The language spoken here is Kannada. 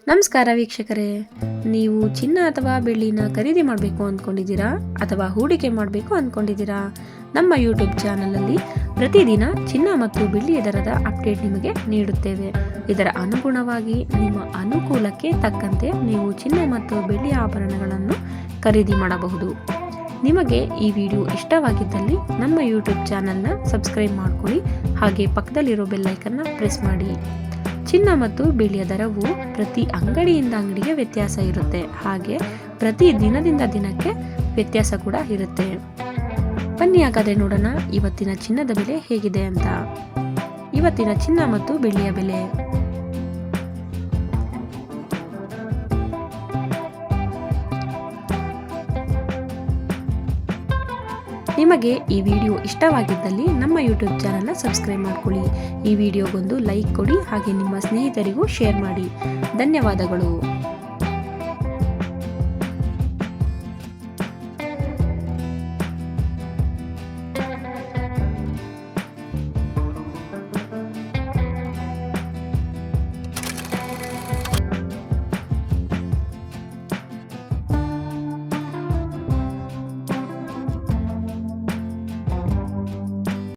ನಮಸ್ಕಾರ ವೀಕ್ಷಕರೇ, ನೀವು ಚಿನ್ನ ಅಥವಾ ಬೆಳ್ಳಿನ ಖರೀದಿ ಮಾಡಬೇಕು ಅಂದ್ಕೊಂಡಿದ್ದೀರಾ ಅಥವಾ ಹೂಡಿಕೆ ಮಾಡಬೇಕು ಅಂದ್ಕೊಂಡಿದ್ದೀರಾ? ನಮ್ಮ ಯೂಟ್ಯೂಬ್ ಚಾನಲಲ್ಲಿ ಪ್ರತಿದಿನ ಚಿನ್ನ ಮತ್ತು ಬೆಳ್ಳಿಯ ದರದ ಅಪ್ಡೇಟ್ ನಿಮಗೆ ನೀಡುತ್ತೇವೆ. ಇದರ ಅನುಗುಣವಾಗಿ ನಿಮ್ಮ ಅನುಕೂಲಕ್ಕೆ ತಕ್ಕಂತೆ ನೀವು ಚಿನ್ನ ಮತ್ತು ಬೆಳ್ಳಿಯ ಆಭರಣಗಳನ್ನು ಖರೀದಿ ಮಾಡಬಹುದು. ನಿಮಗೆ ಈ ವಿಡಿಯೋ ಇಷ್ಟವಾಗಿದ್ದಲ್ಲಿ ನಮ್ಮ ಯೂಟ್ಯೂಬ್ ಚಾನಲ್ನ ಸಬ್ಸ್ಕ್ರೈಬ್ ಮಾಡ್ಕೊಳ್ಳಿ, ಹಾಗೆ ಪಕ್ಕದಲ್ಲಿರೋ ಬೆಲ್ಲೈಕನ್ನ ಪ್ರೆಸ್ ಮಾಡಿ. ಚಿನ್ನ ಮತ್ತು ಬೆಳ್ಳಿಯ ದರವು ಪ್ರತಿ ಅಂಗಡಿಯಿಂದ ಅಂಗಡಿಗೆ ವ್ಯತ್ಯಾಸ ಇರುತ್ತೆ, ಹಾಗೆ ಪ್ರತಿ ದಿನದಿಂದ ದಿನಕ್ಕೆ ವ್ಯತ್ಯಾಸ ಕೂಡ ಇರುತ್ತೆ. ಬನ್ನಿ ಹಾಗಾದ್ರೆ ನೋಡೋಣ ಇವತ್ತಿನ ಚಿನ್ನದ ಬೆಲೆ ಹೇಗಿದೆ ಅಂತ. ಇವತ್ತಿನ ಚಿನ್ನ ಮತ್ತು ಬೆಳ್ಳಿಯ ಬೆಲೆ. ನಿಮಗೆ ಈ ವಿಡಿಯೋ ಇಷ್ಟವಾಗಿದ್ದಲ್ಲಿ ನಮ್ಮ ಯೂಟ್ಯೂಬ್ ಚಾನಲ್ನ ಸಬ್ಸ್ಕ್ರೈಬ್ ಮಾಡ್ಕೊಳ್ಳಿ. ಈ ವಿಡಿಯೋಗೊಂದು ಲೈಕ್ ಕೊಡಿ, ಹಾಗೆ ನಿಮ್ಮ ಸ್ನೇಹಿತರಿಗೂ ಶೇರ್ ಮಾಡಿ. ಧನ್ಯವಾದಗಳು.